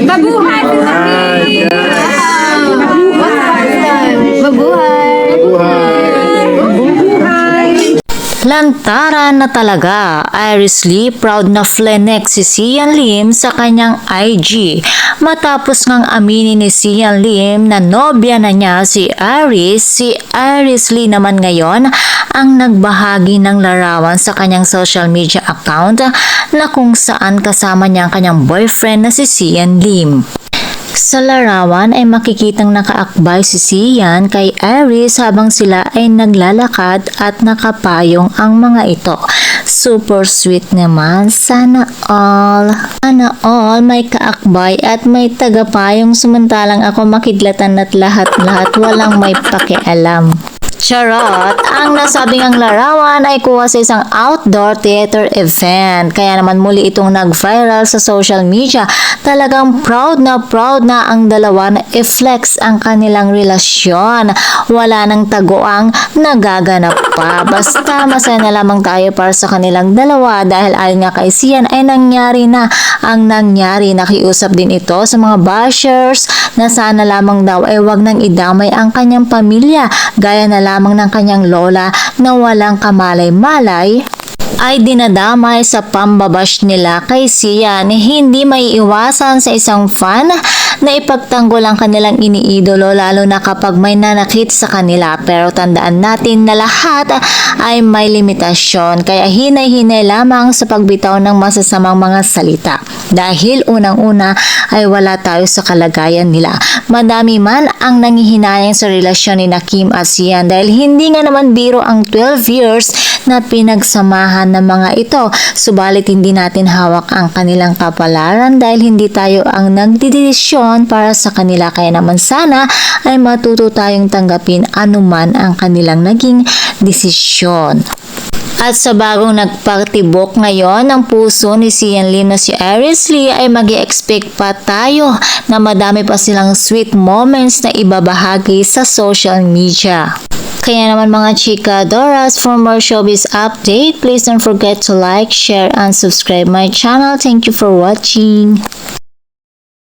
Mabuhay! Lantaran na talaga, Iris Lee proud na flenex si Sian Lim sa kanyang IG matapos ngang aminin ni Sian Lim na nobya na niya si Iris Lee naman ngayon ang nagbahagi ng larawan sa kanyang social media account na kung saan kasama niya ang kanyang boyfriend na si Sian Lim. Sa larawan ay makikitang nakaakbay si Sian kay Iris habang sila ay naglalakad at nakapayong ang mga ito. Super sweet naman. Sana all may kaakbay at may tagapayong samantalang ako makidlatan at lahat-lahat walang may pakialam. Charot! Ang nasabing ang larawan ay kuha sa isang outdoor theater event. Kaya naman muli itong nag-viral sa social media. Talagang proud na ang dalawa na i-flex ang kanilang relasyon. Wala nang taguang nagaganap pa. Basta masaya na lamang tayo para sa kanilang dalawa dahil ayon nga kay Sian ay nangyari na ang nangyari. Nakiusap din ito sa mga bashers na sana lamang daw ay wag nang idamay ang kanyang pamilya gaya na lamang ng kanyang lola na walang kamalay-malay ay dinadamay sa pambabash nila kay Sian. Hindi may iwasan sa isang fan na ipagtanggol ang kanilang iniidolo lalo na kapag may nanakit sa kanila, pero tandaan natin na lahat ay may limitasyon kaya hinay-hinay lamang sa pagbitaw ng masasamang mga salita dahil unang-una ay wala tayo sa kalagayan nila. Madami man ang nangihinayang sa relasyon ni Kim at Sian dahil hindi nga naman biro ang 12 years na pinagsamahan ng mga ito. Subalit hindi natin hawak ang kanilang kapalaran dahil hindi tayo ang nagdidesisyon para sa kanila. Kaya naman sana ay matuto tayong tanggapin anuman ang kanilang naging desisyon. At sa bagong nagpatibok ngayon ng puso ni Sian Lim na si Iris Lee ay mag-i-expect pa tayo na madami pa silang sweet moments na ibabahagi sa social media. Kaya naman mga chika Doras, for more showbiz update, please don't forget to like, share, and subscribe my channel. Thank you for watching.